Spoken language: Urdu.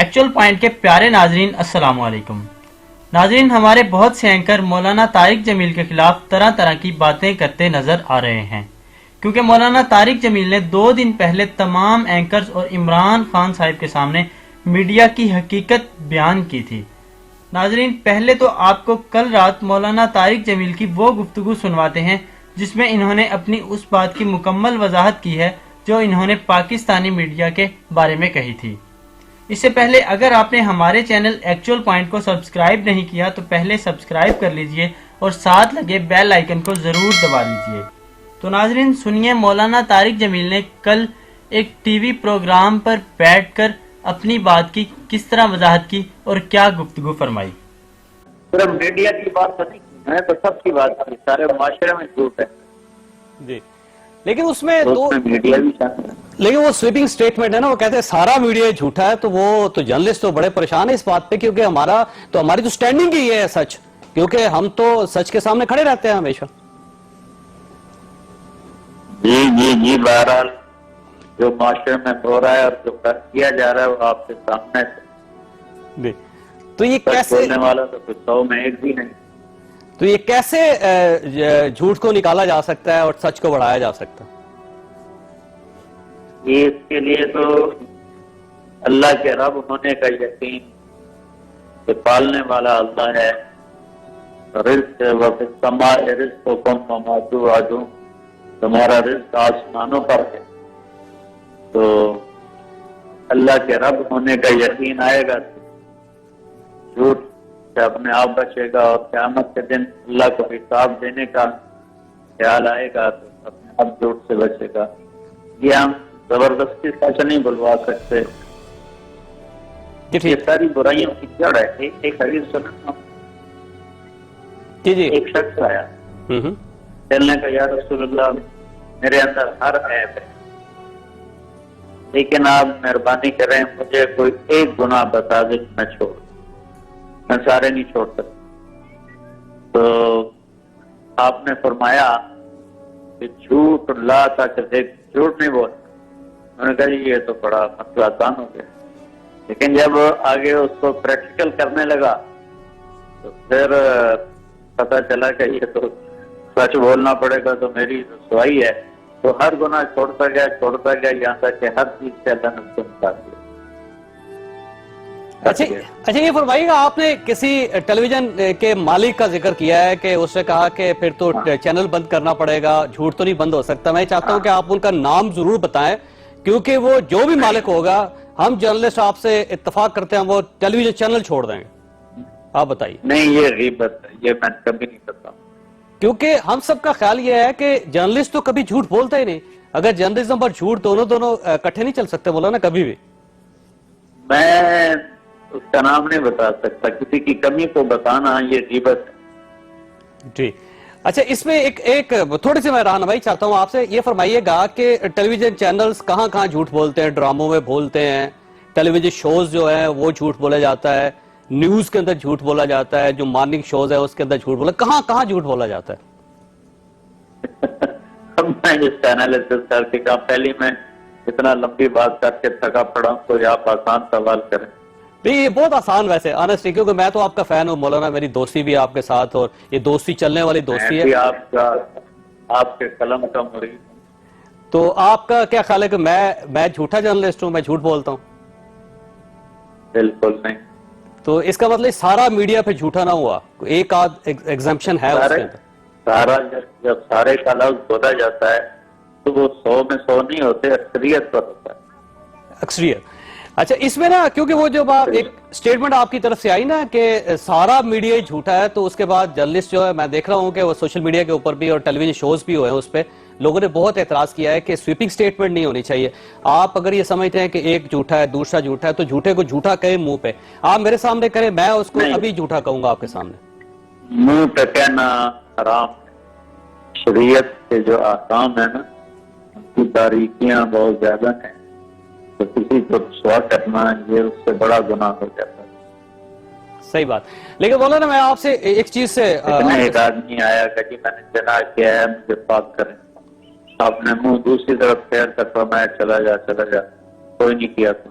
ایکچول پوائنٹ کے پیارے ناظرین السلام علیکم۔ ناظرین، ہمارے بہت سے اینکر مولانا طارق جمیل کے خلاف طرح طرح کی باتیں کرتے نظر آ رہے ہیں، کیونکہ مولانا طارق جمیل نے 2 دن پہلے تمام اینکرز اور عمران خان صاحب کے سامنے میڈیا کی حقیقت بیان کی تھی۔ ناظرین، پہلے تو آپ کو کل رات مولانا طارق جمیل کی وہ گفتگو سنواتے ہیں جس میں انہوں نے اپنی اس بات کی مکمل وضاحت کی ہے جو انہوں نے پاکستانی میڈیا کے بارے میں کہی تھی۔ اس سے پہلے اگر آپ نے ہمارے چینل ایکچول پوائنٹ کو سبسکرائب نہیں کیا تو پہلے سبسکرائب کر لیجئے اور ساتھ لگے بیل آئیکن کو ضرور دبا لیجئے۔ تو ناظرین سنیے مولانا طارق جمیل نے کل ایک ٹی وی پروگرام پر بیٹھ کر اپنی بات کی کس طرح وضاحت کی اور کیا گفتگو فرمائی۔ صرف میڈیا کی بات نہیں، میں تو سب کی بات کی، سارے معاشرے میں جھوٹ ہے جی، لیکن اس میں میڈیا بھی شامل ہے۔ لیکن وہ سویپنگ سٹیٹمنٹ ہے نا، وہ کہتے ہیں سارا میڈیا جھوٹا ہے، تو وہ تو جرنلسٹ تو بڑے پریشان ہیں اس بات پہ، کیونکہ ہماری تو سٹینڈنگ ہی ہے سچ، کیونکہ ہم تو سچ کے سامنے کھڑے رہتے ہیں ہمیشہ۔ جی بہرحال جو معاشرے میں ہو رہا ہے اور جو کیا جا رہا ہے وہ آپ کے سامنے جی، تو یہ سچ کیسے بولنے والا تو کچھ 100 میں ایک بھی نہیں۔ تو یہ کیسے جھوٹ کو نکالا جا سکتا ہے اور سچ کو بڑھایا جا سکتا ہے؟ یہ اس کے لیے تو اللہ کے رب ہونے کا یقین کہ پالنے والا اللہ ہے، رزق وفی السماء رزقکم وما توعدون، تمہارا رزق آسمانوں پر ہے، تو اللہ کے رب ہونے کا یقین آئے گا تو جھوٹ سے اپنے آپ بچے گا، اور قیامت کے دن اللہ کو حساب دینے کا خیال آئے گا تو اپنے آپ جھوٹ سے بچے گا۔ یہ ہم زبردستی سچ نہیں بلوا سکتے، یہ ساری برائیوں کی جڑ ہے۔ ایک حدیث سننا، ایک شخص آیا کہنے کا یا رسول اللہ میرے اندر ہر عیب ہے، لیکن آپ مہربانی کریں مجھے کوئی ایک گناہ بتا دیں میں چھوڑ، میں سارے نہیں چھوڑ سکتا۔ تو آپ نے فرمایا کہ جھوٹ لا تک دیکھ، جھوٹ نہیں بول۔ میں نے کہا جی یہ تو بڑا مسئلہ آسان ہو گیا، لیکن جب آگے اس کو پریکٹیکل کرنے لگا تو پھر پتا چلا کہ یہ تو سچ بولنا پڑے گا تو میری رسوائی ہے، تو ہر گناہ چھوڑتا گیا یہاں تک کہ ہر چیز سے اللہ نے اس کو نکال دیا۔ اچھا یہ فرمائیے گا، آپ نے کسی ٹیلی ویژن کے مالک کا ذکر کیا ہے کہ اس نے کہا کہ پھر تو چینل بند کرنا پڑے گا، جھوٹ تو نہیں بند ہو سکتا۔ میں چاہتا ہوں کہ آپ ان کا نام ضرور بتائیں، کیونکہ وہ جو بھی مالک ہوگا، ہم جرنلسٹ آپ سے اتفاق کرتے ہیں وہ ٹیلی ویژن چینل چھوڑ دیں گے۔ آپ بتائیے۔ نہیں یہ غیبت ہے، یہ میں کبھی نہیں کرتا، کیونکہ ہم سب کا خیال یہ ہے کہ جرنلسٹ تو کبھی جھوٹ بولتا ہی نہیں، اگر جرنلزم پر جھوٹ دونوں اکٹھے نہیں چل سکتے بولا نا کبھی بھی۔ میں اس کا نام نہیں بتا سکتا، کسی کی کمی کو بتانا یہ غیبت ہے۔ جی اچھا، اس میں ایک تھوڑی سی میں رہنمائی چاہتا ہوں آپ سے، یہ فرمائیے گا کہ ٹیلی ویژن چینلز کہاں جھوٹ بولتے ہیں، ڈراموں میں بولتے ہیں، ٹیلی ویژن شوز جو ہیں وہ جھوٹ بولا جاتا ہے، نیوز کے اندر جھوٹ بولا جاتا ہے، جو مارننگ شوز ہے اس کے اندر جھوٹ بولا، کہاں جھوٹ بولا جاتا ہے؟ میں اس کا انالیسس کر کے کہا، پہلی میں اتنا لمبی بات کر کے تھکا پڑا ہوں، کوئی آپ آسان سوال کریں۔ یہ بہت آسان ویسے آنیسٹلی، کیونکہ میں تو آپ کا فین ہوں مولانا، میری دوستی بھی آپ کے ساتھ، اور یہ دوستی چلنے والی دوستی ہے۔ آپ کے قلم کا مرید ہوں۔ تو آپ کا کیا خیال ہے کہ میں جھوٹا جرنلسٹ ہوں، میں جھوٹ بولتا ہوں؟ بالکل نہیں۔ تو اس کا مطلب سارا میڈیا پہ جھوٹا نہ ہوا، ایک آدھ ایگزمپشن ہے اس کے اندر؟ سارا جب سارے کا لفظ بولا جاتا ہے تو وہ 100 میں 100 نہیں ہوتے، اکثریت پر ہوتا ہے، اکثریت۔ اچھا اس میں نا، کیونکہ وہ جب آپ ایک سٹیٹمنٹ آپ کی طرف سے آئی نا کہ سارا میڈیا ہی جھوٹا ہے، تو اس کے بعد جرنلسٹ جو ہے، میں دیکھ رہا ہوں کہ وہ سوشل میڈیا کے اوپر بھی اور ٹیلی ویژن شوز بھی ہوئے ہیں، اس پہ لوگوں نے بہت اعتراض کیا ہے کہ سویپنگ سٹیٹمنٹ نہیں ہونی چاہیے۔ آپ اگر یہ سمجھتے ہیں کہ ایک جھوٹا ہے دوسرا جھوٹا ہے تو جھوٹے کو جھوٹا کہیں منہ پہ، آپ میرے سامنے کریں، میں اس کو ابھی جھوٹا کہوں گا آپ کے سامنے۔ منہ پہ کہنا حرام ہے۔ شریعت کے جو احکام ہیں نا ان کی باریکیاں بہت زیادہ ہیں، تو کسی کو رسوا کرنا یہ اس سے بڑا گناہ ہو جاتا ہے۔ صحیح بات، لیکن مولانا میں آپ سے ایک چیز سے ایک آدمی آیا کہ جی میں نے جناح کیا ہے مجھے پاک کریں، آپ نے منہ دوسری طرف پھیر کر فرمایا چلا جا کوئی نہیں کیا تم۔